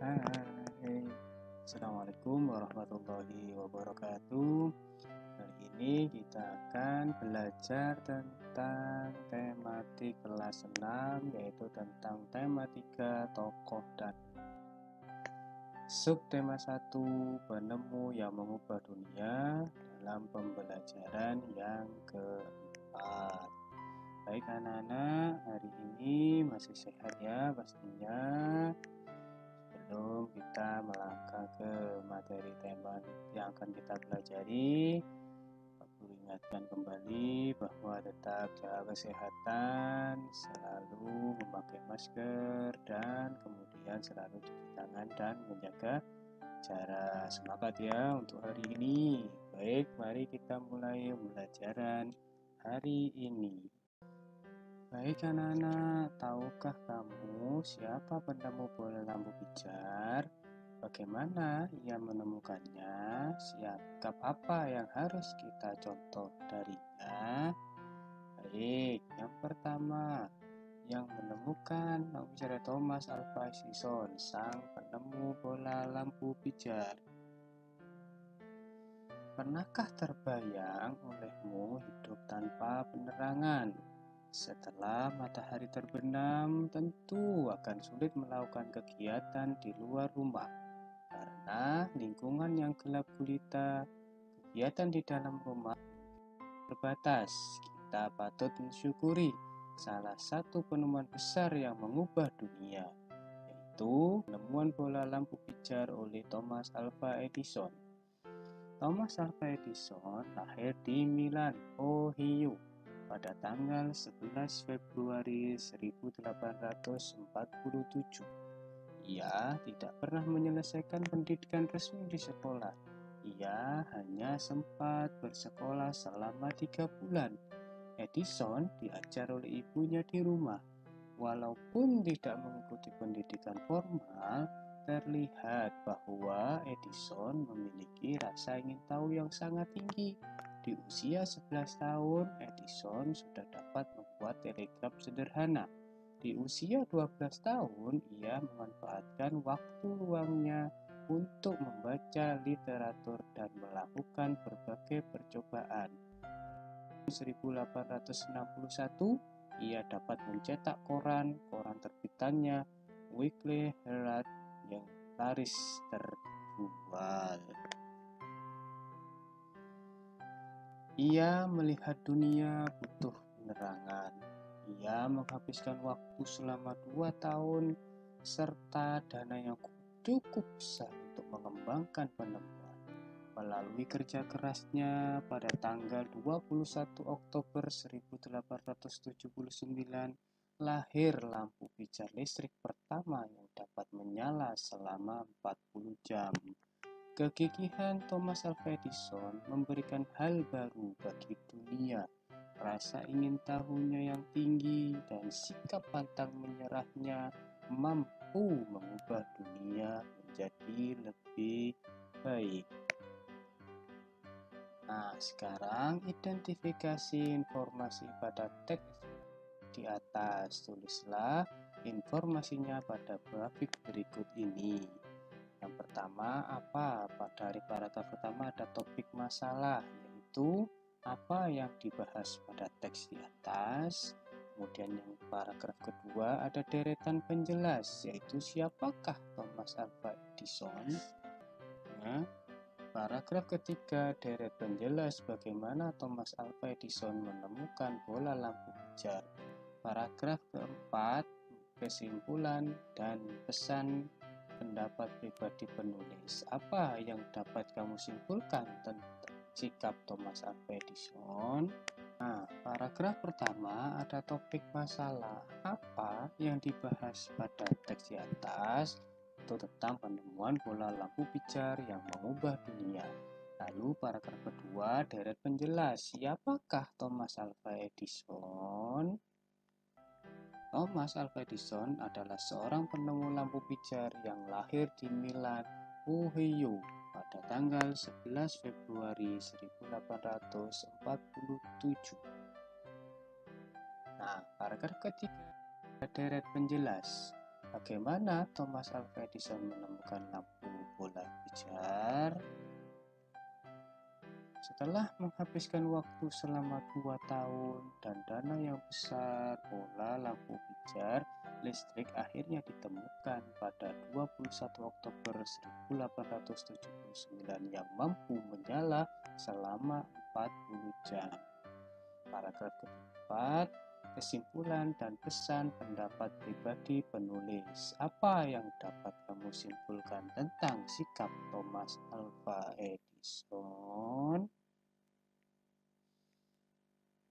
Hai, Assalamualaikum warahmatullahi wabarakatuh. Hari ini kita akan belajar tentang tematik kelas 6, yaitu tentang tematika tokoh dan subtema 1, penemu yang mengubah dunia dalam pembelajaran yang keempat. Baik anak-anak, hari ini masih sehat ya pastinya. Sebelum kita melangkah ke materi tema yang akan kita pelajari, aku ingatkan kembali bahwa tetap jaga kesehatan, selalu memakai masker, dan kemudian selalu cuci tangan dan menjaga jarak. Semangat ya untuk hari ini. Baik, mari kita mulai pembelajaran hari ini. Baik anak-anak, tahukah kamu siapa penemu bola lampu pijar? Bagaimana ia menemukannya? Sikap apa yang harus kita contoh darinya? Baik, yang pertama, yang menemukan lampu pijar Thomas Alva Edison, sang penemu bola lampu pijar. Pernahkah terbayang olehmu hidup tanpa penerangan? Setelah matahari terbenam, tentu akan sulit melakukan kegiatan di luar rumah karena lingkungan yang gelap gulita. Kegiatan di dalam rumah terbatas. Kita patut mensyukuri salah satu penemuan besar yang mengubah dunia, yaitu penemuan bola lampu pijar oleh Thomas Alva Edison. Thomas Alva Edison lahir di Milan, Ohio pada tanggal 11 Februari 1847. Ia tidak pernah menyelesaikan pendidikan resmi di sekolah. Ia hanya sempat bersekolah selama 3 bulan. Edison diajar oleh ibunya di rumah. Walaupun tidak mengikuti pendidikan formal, terlihat bahwa Edison memiliki rasa ingin tahu yang sangat tinggi. Di usia 11 tahun, Edison sudah dapat membuat telegraf sederhana. Di usia 12 tahun, ia memanfaatkan waktu luangnya untuk membaca literatur dan melakukan berbagai percobaan. 1861, ia dapat mencetak koran terbitannya Weekly Herald yang laris terjual. Ia melihat dunia butuh penerangan. Ia menghabiskan waktu selama 2 tahun serta dana yang cukup besar untuk mengembangkan penemuan. Melalui kerja kerasnya, pada tanggal 21 Oktober 1879 lahir lampu pijar listrik pertama yang dapat menyala selama 40 jam. Kegigihan Thomas Alva Edison memberikan hal baru bagi dunia. Rasa ingin tahunya yang tinggi dan sikap pantang menyerahnya mampu mengubah dunia menjadi lebih baik. Nah, sekarang identifikasi informasi pada teks di atas. Tulislah informasinya pada grafik berikut ini. Yang pertama, dari paragraf pertama ada topik masalah, yaitu apa yang dibahas pada teks di atas. Kemudian yang paragraf kedua ada deretan penjelas, yaitu siapakah Thomas Alva Edison. Nah, paragraf ketiga deret penjelas bagaimana Thomas Alva Edison menemukan bola lampu pijar. Paragraf keempat kesimpulan dan pesan pendapat pribadi penulis. Apa yang dapat kamu simpulkan tentang sikap Thomas Alva Edison? Nah, paragraf pertama ada topik masalah. Apa yang dibahas pada teks di atas? Itu tentang penemuan bola lampu pijar yang mengubah dunia. Lalu paragraf kedua deret penjelas. Siapakah Thomas Alva Edison? Thomas Alva Edison adalah seorang penemu lampu pijar yang lahir di Milan, Ohio pada tanggal 11 Februari 1847. Nah, paragraf ketiga deret penjelas. Bagaimana Thomas Alva Edison menemukan lampu bola pijar? Setelah menghabiskan waktu selama 2 tahun dan dana yang besar, bola lampu pijar listrik akhirnya ditemukan pada 21 Oktober 1879 yang mampu menyala selama 40 jam. Paragraf keempat, kesimpulan dan pesan pendapat pribadi penulis. Apa yang dapat kamu simpulkan tentang sikap Thomas Alva Edison?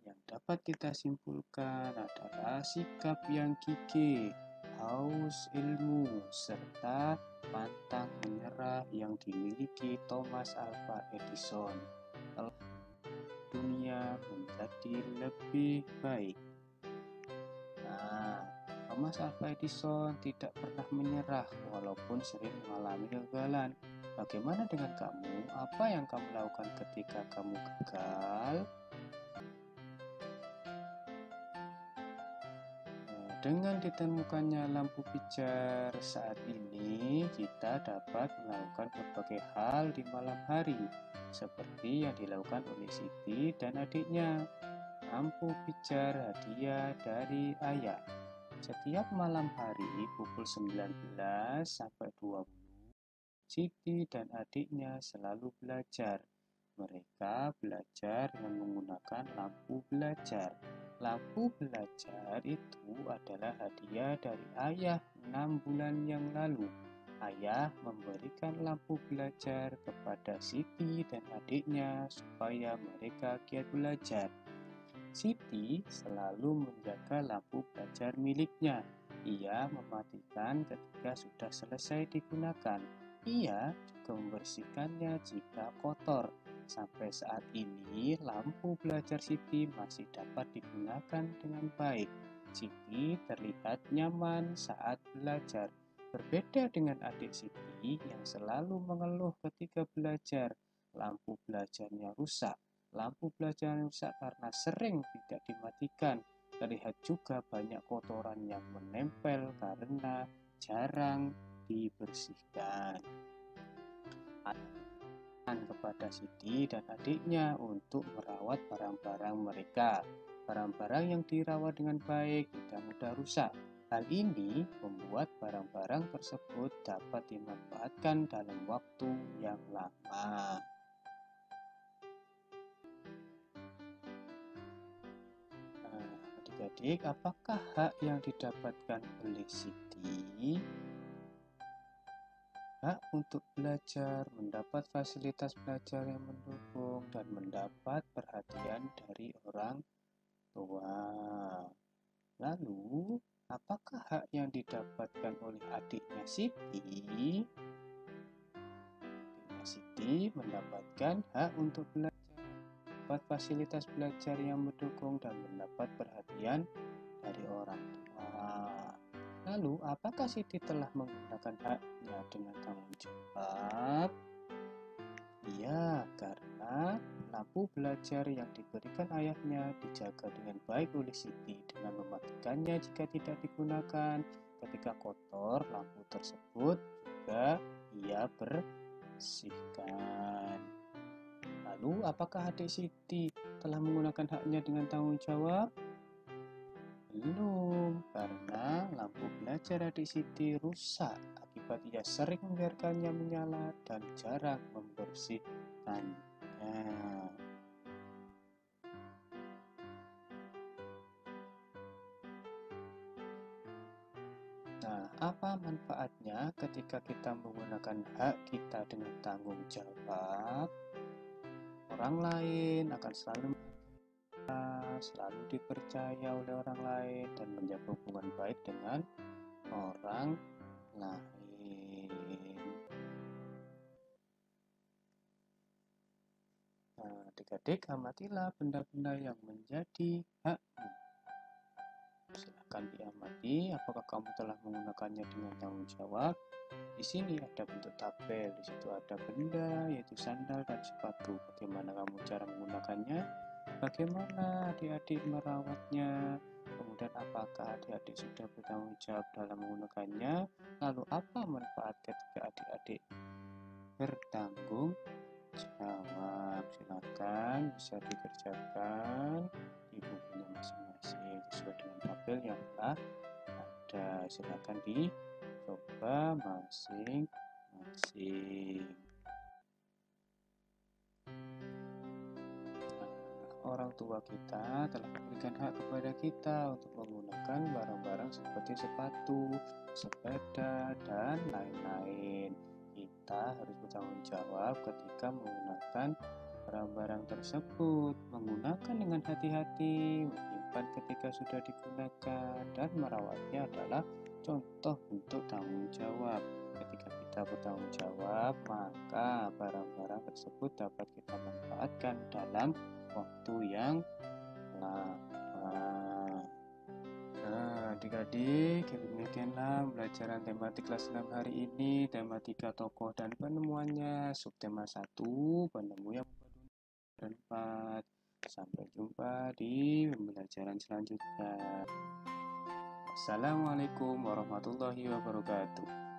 Yang dapat kita simpulkan adalah sikap yang gigih, haus ilmu, serta pantang menyerah yang dimiliki Thomas Alva Edison telah dunia menjadi lebih baik. Nah, Thomas Alva Edison tidak pernah menyerah walaupun sering mengalami kegagalan. Bagaimana dengan kamu? Apa yang kamu lakukan ketika kamu gagal? Dengan ditemukannya lampu pijar saat ini, kita dapat melakukan berbagai hal di malam hari, seperti yang dilakukan oleh Siti dan adiknya. Lampu pijar hadiah dari ayah. Setiap malam hari pukul 19 sampai 20, Siti dan adiknya selalu belajar. Mereka belajar dengan menggunakan lampu belajar. Lampu belajar itu adalah hadiah dari ayah 6 bulan yang lalu. Ayah memberikan lampu belajar kepada Siti dan adiknya supaya mereka giat belajar. Siti selalu menjaga lampu belajar miliknya. Ia mematikan ketika sudah selesai digunakan. Ia juga membersihkannya jika kotor. Sampai saat ini, lampu belajar Siti masih dapat digunakan dengan baik. Siti terlihat nyaman saat belajar. Berbeda dengan adik Siti yang selalu mengeluh ketika belajar, lampu belajarnya rusak. Lampu belajar rusak karena sering tidak dimatikan. Terlihat juga banyak kotoran yang menempel karena jarang dibersihkan. Kepada Siti dan adiknya untuk merawat barang-barang mereka. Barang-barang yang dirawat dengan baik tidak mudah rusak. Hal ini membuat barang-barang tersebut dapat dimanfaatkan dalam waktu yang lama. Adik-adik, apakah hak yang didapatkan oleh Siti? Hak untuk belajar, mendapat fasilitas belajar yang mendukung, dan mendapat perhatian dari orang tua. Lalu, apakah hak yang didapatkan oleh adiknya Siti? Adiknya Siti mendapatkan hak untuk belajar, mendapat fasilitas belajar yang mendukung, dan mendapat perhatian dari orang tua. Lalu, apakah Siti telah menggunakan haknya dengan tanggung jawab? Iya, karena lampu belajar yang diberikan ayahnya dijaga dengan baik oleh Siti dengan mematikannya jika tidak digunakan. Ketika kotor, lampu tersebut juga ia bersihkan. Lalu, apakah adik Siti telah menggunakan haknya dengan tanggung jawab? Belum, karena lampu belajar adik Siti rusak akibat ia sering membiarkannya menyala dan jarang membersihkannya. Nah, apa manfaatnya ketika kita menggunakan hak kita dengan tanggung jawab? Orang lain akan selalu dipercaya oleh orang lain dan menjaga hubungan baik dengan orang lain. Nah, adik-adik, amatilah benda-benda yang menjadi hakmu. Silahkan diamati apakah kamu telah menggunakannya dengan tanggung jawab. Di sini ada bentuk tabel, di situ ada benda yaitu sandal dan sepatu. Bagaimana kamu cara menggunakannya? Bagaimana adik-adik merawatnya? Kemudian dan apakah adik-adik sudah bertanggung jawab dalam menggunakannya? Lalu apa manfaat ketika adik-adik bertanggung jawab? Silakan bisa dikerjakan di bukunya masing-masing sesuai dengan tabel yang telah ada. Silakan dicoba masing-masing. Orang tua kita telah memberikan hak kepada kita untuk menggunakan barang-barang seperti sepatu, sepeda, dan lain-lain. Kita harus bertanggung jawab ketika menggunakan barang-barang tersebut, menggunakan dengan hati-hati, menyimpan ketika sudah digunakan, dan merawatnya adalah contoh bentuk tanggung jawab. Ketika kita bertanggung jawab, maka barang-barang tersebut dapat kita manfaatkan dalam waktu yang lama. Nah, adik-adik, demikianlah pembelajaran tematik kelas 6 hari ini, tematika tokoh dan penemuannya, subtema 1, penemu yang dan 4. Sampai jumpa di pembelajaran selanjutnya. Assalamualaikum warahmatullahi wabarakatuh.